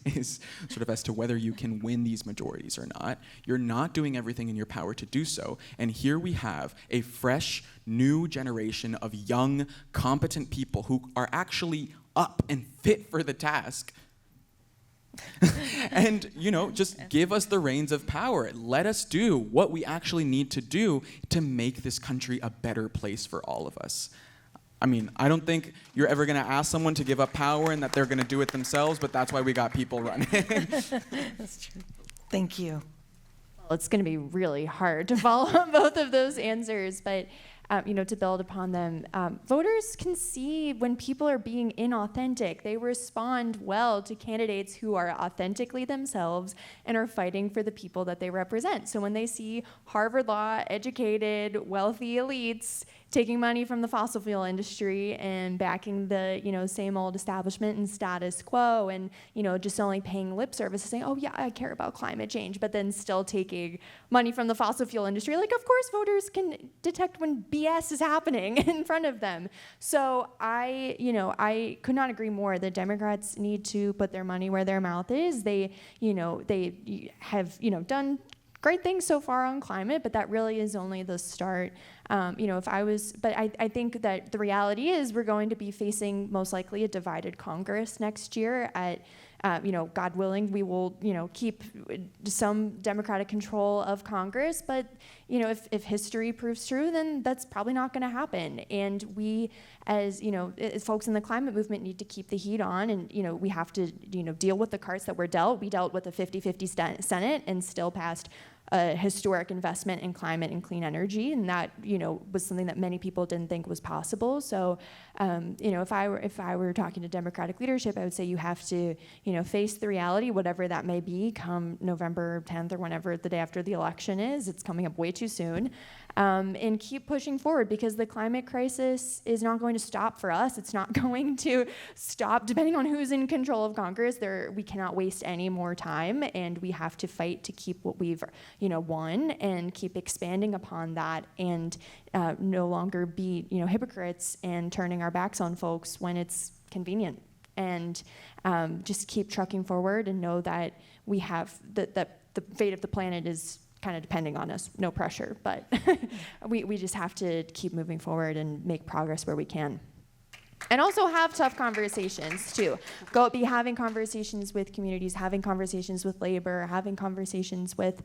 is sort of as to whether you can win these majorities or not. You're not doing everything in your power to do so. And here we have a fresh, new generation of young, competent people who are actually up and fit for the task. And, you know, just give us the reins of power. Let us do what we actually need to do to make this country a better place for all of us. I mean, I don't think you're ever going to ask someone to give up power and that they're going to do it themselves, but that's why we got people running. That's true. Thank you. Well, it's going to be really hard to follow both of those answers, but to build upon them. Voters can see when people are being inauthentic. They respond well to candidates who are authentically themselves and are fighting for the people that they represent. So when they see Harvard Law, educated, wealthy elites taking money from the fossil fuel industry and backing the, same old establishment and status quo, and, just only paying lip service, saying, oh yeah, I care about climate change, but then still taking money from the fossil fuel industry. Like, of course voters can detect when BS is happening in front of them. So I could not agree more that Democrats need to put their money where their mouth is. They have, done great things so far on climate, but that really is only the start. I think that the reality is we're going to be facing most likely a divided Congress next year. God willing, we will, keep some Democratic control of Congress, but, if history proves true, then that's probably not going to happen. And we, as folks in the climate movement, need to keep the heat on, and, we have to, deal with the cards that we're dealt. We dealt with a 50-50 Senate and still passed a historic investment in climate and clean energy, and that was something that many people didn't think was possible. So, if I were talking to Democratic leadership, I would say you have to face the reality, whatever that may be, come November 10th or whenever the day after the election is. It's coming up way too soon, and keep pushing forward, because the climate crisis is not going to stop for us. It's not going to stop depending on who's in control of Congress. We cannot waste any more time, and we have to fight to keep what we've won and keep expanding upon that, and no longer be hypocrites and turning our backs on folks when it's convenient, and just keep trucking forward and know that we have the fate of the planet is kind of depending on us. No pressure, but we just have to keep moving forward and make progress where we can. And also have tough conversations too. Be having conversations with communities, having conversations with labor, having conversations with,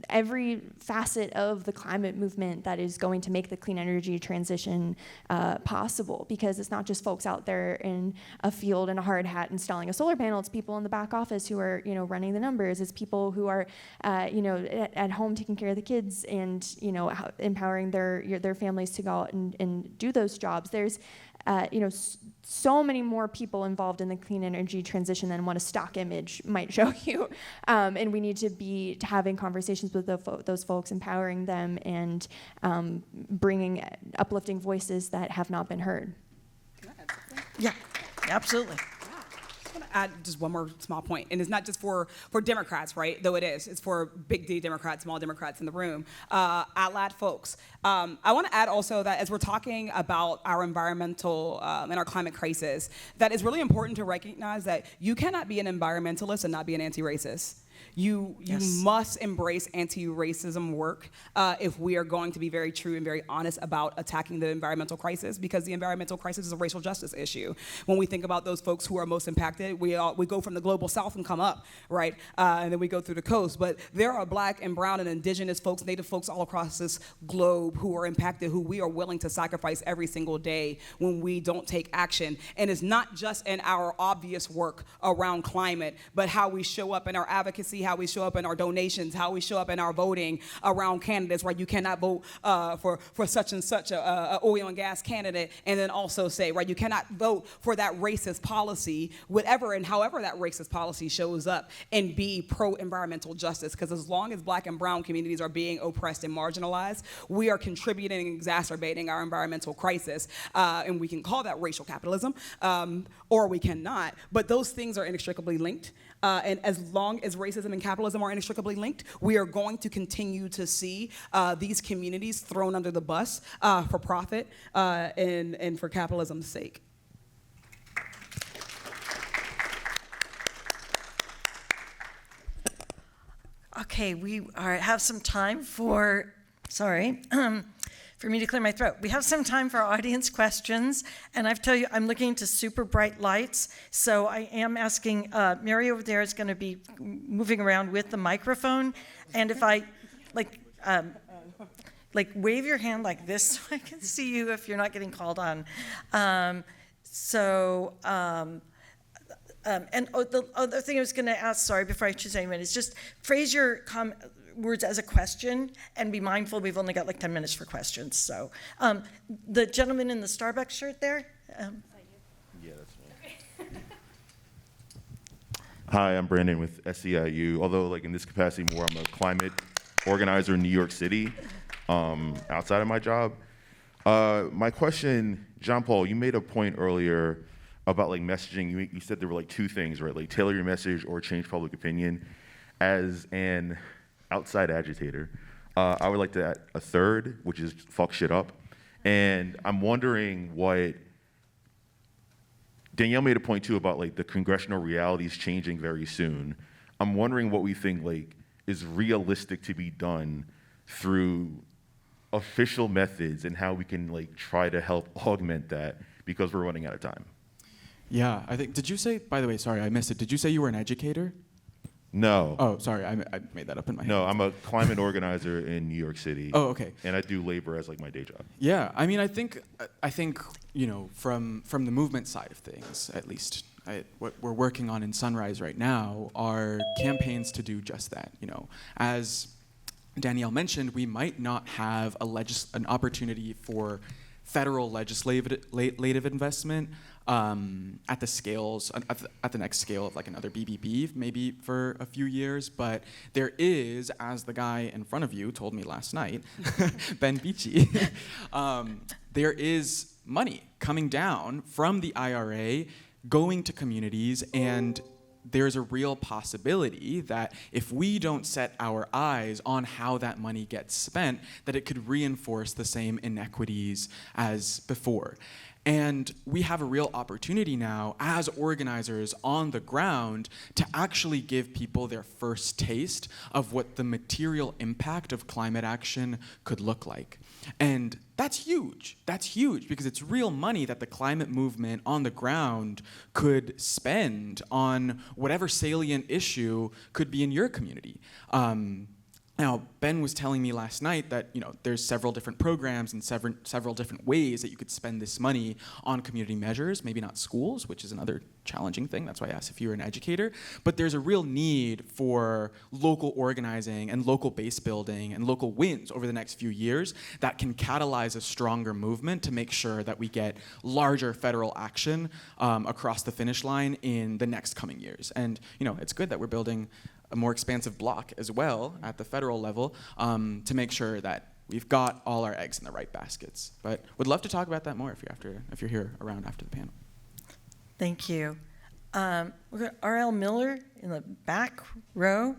every facet of the climate movement that is going to make the clean energy transition possible. Because it's not just folks out there in a field in a hard hat installing a solar panel. It's people in the back office who are, running the numbers. It's people who are, at home taking care of the kids and, empowering their families to go out and do those jobs. There's so many more people involved in the clean energy transition than what a stock image might show you. And we need to be having conversations with those folks, empowering them, and bringing uplifting voices that have not been heard. Yeah, absolutely. Add just one more small point, and it's not just for Democrats, right? Though it is. It's for big D Democrats, small Democrats in the room, ALAD folks. I want to add also that as we're talking about our environmental and our climate crisis, that it's really important to recognize that you cannot be an environmentalist and not be an anti-racist. You must embrace anti-racism work if we are going to be very true and very honest about attacking the environmental crisis, because the environmental crisis is a racial justice issue. When we think about those folks who are most impacted, we go from the global south and come up, right? And then we go through the coast. But there are black and brown and indigenous folks, native folks all across this globe who are impacted, who we are willing to sacrifice every single day when we don't take action. And it's not just in our obvious work around climate, but how we show up in our advocacy, how we show up in our donations, how we show up in our voting around candidates, right? You cannot vote for such and such a oil and gas candidate and then also say, right, you cannot vote for that racist policy, whatever and however that racist policy shows up, and be pro-environmental justice. Because as long as black and brown communities are being oppressed and marginalized, we are contributing and exacerbating our environmental crisis. And we can call that racial capitalism, or we cannot. But those things are inextricably linked. And as long as racism and capitalism are inextricably linked, we are going to continue to see these communities thrown under the bus for profit and for capitalism's sake. Okay, we have some time for, for me to clear my throat. We have some time for audience questions, and I tell you, I'm looking into super bright lights, so I am asking, Mary over there is going to be moving around with the microphone, and if I, wave your hand like this so I can see you if you're not getting called on. And the other thing I was going to ask, sorry, before I choose anyone, is just phrase your words as a question, and be mindful we've only got like 10 minutes for questions. So the gentleman in the Starbucks shirt there. Yeah, that's me. Hi, I'm Brandon with SEIU. Although, like in this capacity, more I'm a climate organizer in New York City, outside of my job. My question, John Paul, you made a point earlier about like messaging. You said there were like two things, right? Like tailor your message or change public opinion. As an outside agitator, I would like to add a third, which is fuck shit up. And I'm wondering what Danielle made a point too about like the congressional realities changing very soon. I'm wondering what we think like is realistic to be done through official methods and how we can like try to help augment that because we're running out of time. Yeah, I think, did you say, by the way, sorry, I missed it. Did you say you were an educator? No. Oh, sorry, I made that up in my head. No, I'm a climate organizer in New York City. Oh, okay. And I do labor as like my day job. Yeah, I mean, I think you know, from the movement side of things, at least, what we're working on in Sunrise right now are campaigns to do just that. You know, as Danielle mentioned, we might not have an opportunity for federal legislative investment at the scales, at the next scale of like another BBB, maybe for a few years, but there is, as the guy in front of you told me last night, Ben Beachy, there is money coming down from the IRA going to communities, and there's a real possibility that if we don't set our eyes on how that money gets spent, that it could reinforce the same inequities as before. And we have a real opportunity now as organizers on the ground to actually give people their first taste of what the material impact of climate action could look like. And that's huge. That's huge because it's real money that the climate movement on the ground could spend on whatever salient issue could be in your community. Now, Ben was telling me last night that there's several different programs and several different ways that you could spend this money on community measures, maybe not schools, which is another challenging thing. That's why I asked if you were an educator. But there's a real need for local organizing and local base building and local wins over the next few years that can catalyze a stronger movement to make sure that we get larger federal action across the finish line in the next coming years. And it's good that we're building a more expansive block as well at the federal level to make sure that we've got all our eggs in the right baskets. But would love to talk about that more if you're here around after the panel. Thank you. We've got R.L. Miller in the back row.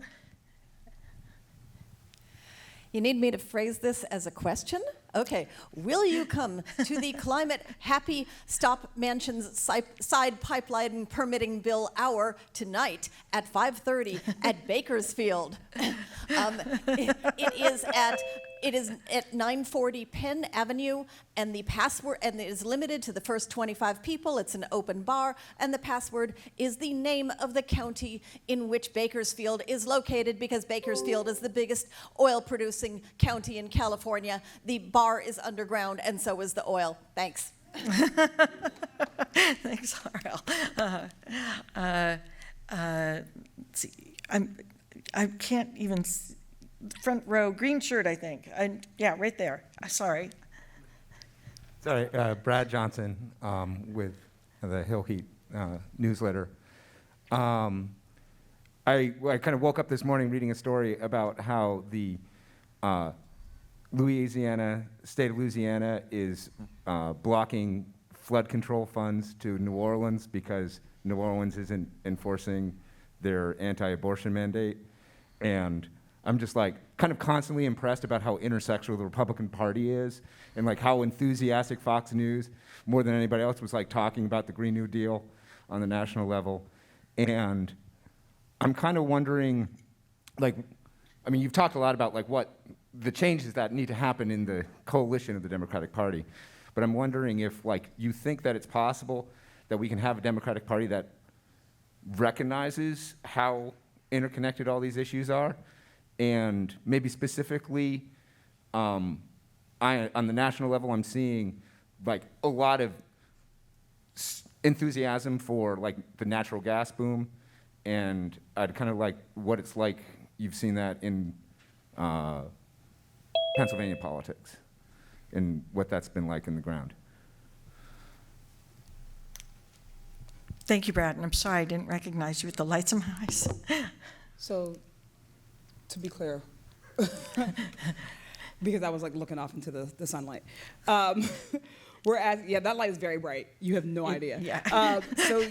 You need me to phrase this as a question? Okay. Will you come to the Climate Happy Stop Mansions Side Pipeline Permitting Bill Hour tonight at 5:30 at Bakersfield? It is at 940 Penn Avenue, and the password, and it is limited to the first 25 people. It's an open bar, and the password is the name of the county in which Bakersfield is located, because Bakersfield is the biggest oil-producing county in California. The bar is underground, and so is the oil. Thanks. Thanks, R.L. Let's see. I can't even see. Front row, green shirt, I think. Yeah, right there. Sorry. Sorry, Brad Johnson with the Hill Heat newsletter. I kind of woke up this morning reading a story about how the state of Louisiana is blocking flood control funds to New Orleans because New Orleans isn't enforcing their anti-abortion mandate. And I'm just like kind of constantly impressed about how intersectional the Republican Party is, and like how enthusiastic Fox News, more than anybody else, was like talking about the Green New Deal on the national level. And I'm kind of wondering, you've talked a lot about like what the changes that need to happen in the coalition of the Democratic Party, but I'm wondering if you think that it's possible that we can have a Democratic Party that recognizes how interconnected all these issues are. And maybe specifically, on the national level, I'm seeing a lot of enthusiasm for the natural gas boom, and I'd kind of like what it's like. You've seen that in Pennsylvania politics and what that's been like in the ground. Thank you, Brad, and I'm sorry I didn't recognize you with the lights in my eyes. So, to be clear, because I was like looking off into the sunlight. That light is very bright. You have no idea. Yeah. So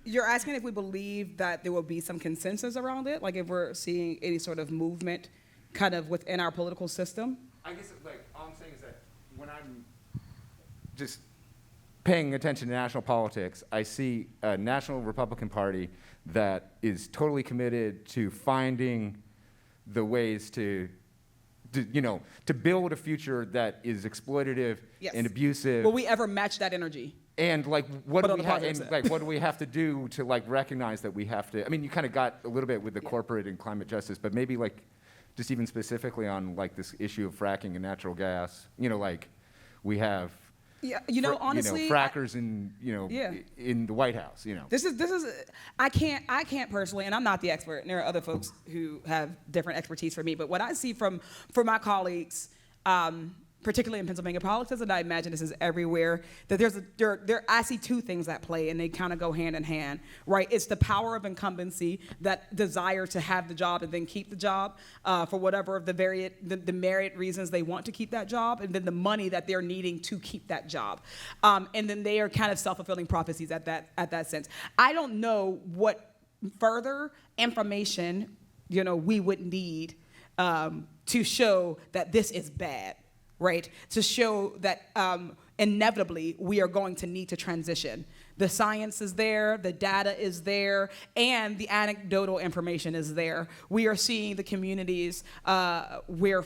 you're asking if we believe that there will be some consensus around it, like if we're seeing any sort of movement kind of within our political system? I guess all I'm saying is that when I'm just paying attention to national politics, I see a national Republican Party that is totally committed to finding the ways to build a future that is exploitative Yes. and abusive. Will we ever match that energy? And what Put do on we the have? project And set. what do we have to do to recognize that we have to? I mean, you kind of got a little bit with the corporate and climate justice, but maybe just even specifically on this issue of fracking and natural gas. We have. Yeah, honestly, frackers in Yeah. in the White House. This is I can't personally, and I'm not the expert, and there are other folks who have different expertise for me, but what I see from my colleagues, particularly in Pennsylvania politics, and I imagine this is everywhere, that I see two things at play, and they kind of go hand in hand, right? It's the power of incumbency, that desire to have the job and then keep the job for whatever of the myriad reasons they want to keep that job, and then the money that they're needing to keep that job. And then they are kind of self-fulfilling prophecies at that sense. I don't know what further information, we would need to show that this is bad. Right, to show that inevitably we are going to need to transition. The science is there, the data is there, and the anecdotal information is there. We are seeing the communities we're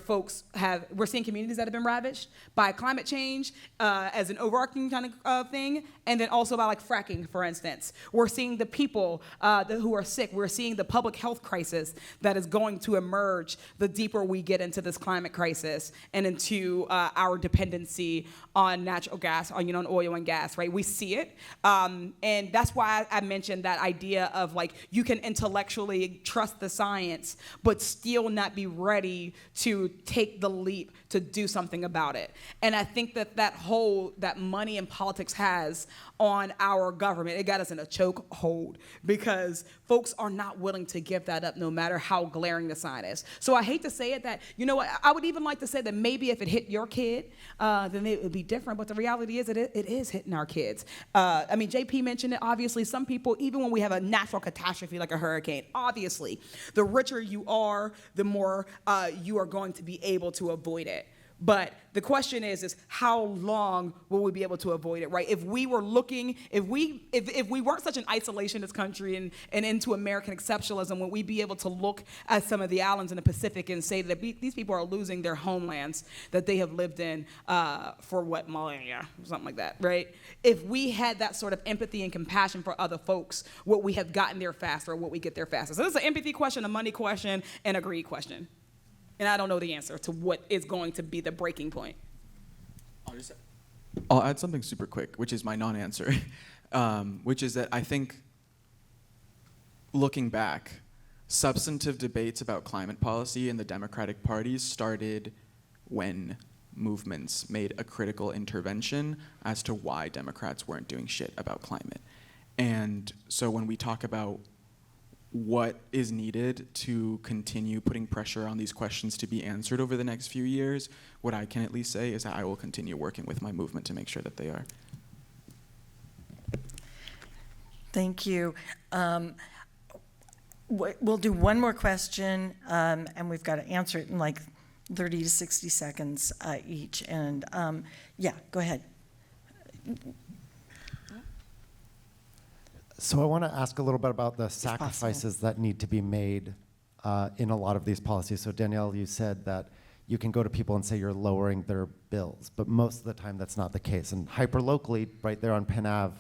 seeing communities that have been ravaged by climate change as an overarching kind of thing, and then also by fracking, for instance. We're seeing the people who are sick. We're seeing the public health crisis that is going to emerge the deeper we get into this climate crisis and into our dependency on natural gas, on oil and gas, right? We see it. And that's why I mentioned that idea of you can intellectually trust the science, but still not be ready to take the leap to do something about it. And I think that money and politics has on our government, it got us in a chokehold because folks are not willing to give that up no matter how glaring the sign is. So I hate to say it I would even like to say that maybe if it hit your kid, then it would be different. But the reality is it is hitting our kids. JP mentioned it, obviously some people, even when we have a natural catastrophe like a hurricane, obviously, the richer you are, the more you are going to be able to avoid it. But the question is how long will we be able to avoid it, right? If we were looking, if we weren't such an isolationist country and into American exceptionalism, would we be able to look at some of the islands in the Pacific and say that these people are losing their homelands that they have lived in for millennia, something like that, right? If we had that sort of empathy and compassion for other folks, would we have gotten there faster, or would we get there faster? So this is an empathy question, a money question, and a greed question. And I don't know the answer to what is going to be the breaking point. I'll add something super quick, which is my non-answer, which is that I think, looking back, substantive debates about climate policy in the Democratic parties started when movements made a critical intervention as to why Democrats weren't doing shit about climate. And so when we talk about what is needed to continue putting pressure on these questions to be answered over the next few years, what I can at least say is that I will continue working with my movement to make sure that they are. Thank you. We'll do one more question, and we've got to answer it in 30 to 60 seconds each. And go ahead. So I want to ask a little bit about the sacrifices that need to be made in a lot of these policies. So Danielle, you said that you can go to people and say you're lowering their bills, but most of the time that's not the case. And hyper-locally, right there on Penn Ave,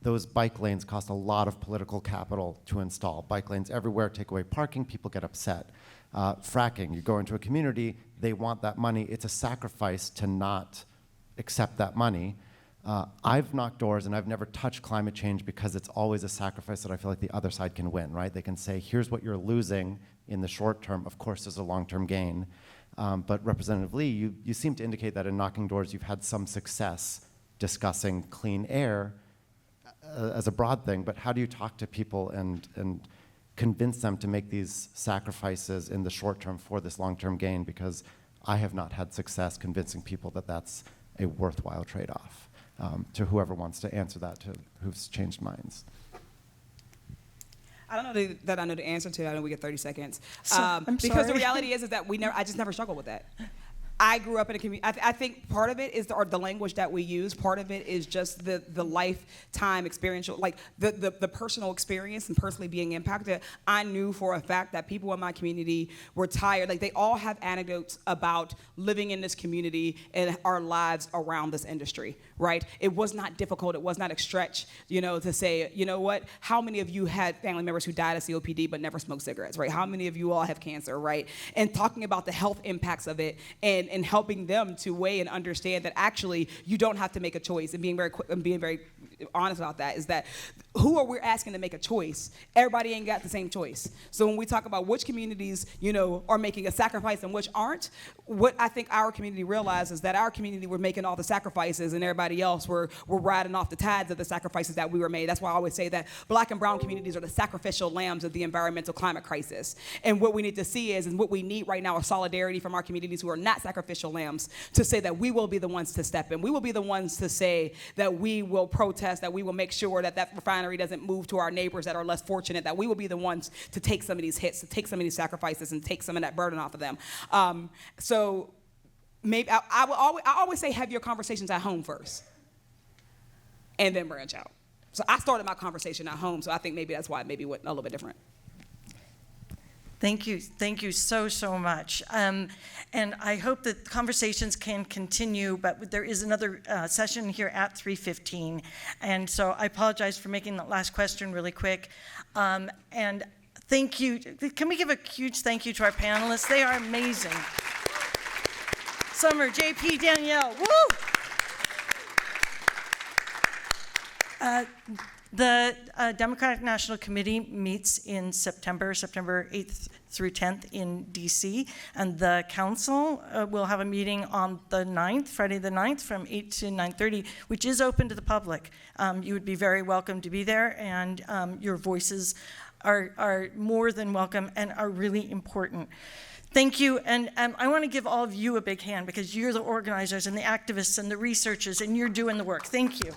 those bike lanes cost a lot of political capital to install. Bike lanes everywhere, take away parking, people get upset. Fracking, you go into a community, they want that money. It's a sacrifice to not accept that money. I've knocked doors and I've never touched climate change because it's always a sacrifice that I feel like the other side can win, right? They can say, here's what you're losing in the short term. Of course, there's a long-term gain. But Representative Lee, you seem to indicate that in knocking doors, you've had some success discussing clean air as a broad thing. But how do you talk to people and convince them to make these sacrifices in the short term for this long-term gain? Because I have not had success convincing people that that's a worthwhile trade-off. To whoever wants to answer that, to who's changed minds. I don't know that I know the answer to that. I know we get 30 seconds. I'm because the sorry. reality is that I just never struggled with that. I grew up in a community. I think part of it is the language that we use. Part of it is just the lifetime experiential, like the personal experience and personally being impacted. I knew for a fact that people in my community were tired. Like, they all have anecdotes about living in this community and our lives around this industry, right? It was not difficult. It was not a stretch, to say, you know what? How many of you had family members who died of COPD but never smoked cigarettes, right? How many of you all have cancer, right? And talking about the health impacts of it and helping them to weigh and understand that actually you don't have to make a choice, and being very honest about that, is that who are we asking to make a choice? Everybody ain't got the same choice. So when we talk about which communities, are making a sacrifice and which aren't, what I think our community realizes is that our community were making all the sacrifices and everybody else were riding off the tides of the sacrifices that we were made. That's why I always say that Black and brown communities are the sacrificial lambs of the environmental climate crisis. And what we need to see and what we need right now is solidarity from our communities who are not sacrificial lambs, to say that we will be the ones to step in. We will be the ones to say that we will protest, that we will make sure that refinery doesn't move to our neighbors that are less fortunate, that we will be the ones to take some of these hits, to take some of these sacrifices and take some of that burden off of them. So maybe I always say, have your conversations at home first and then branch out. So I started my conversation at home, so I think maybe that's why it went a little bit different. Thank you so much. And I hope that conversations can continue, but there is another session here at 3:15. And so I apologize for making that last question really quick. And thank you. Can we give a huge thank you to our panelists? They are amazing. Summer, JP, Danielle, woo! The Democratic National Committee meets in September 8th through 10th in DC, and the council will have a meeting on the 9th, Friday the 9th, from 8 to 9:30, which is open to the public. You would be very welcome to be there, and your voices are more than welcome and are really important. Thank you, and I want to give all of you a big hand, because you're the organizers and the activists and the researchers, and you're doing the work. Thank you.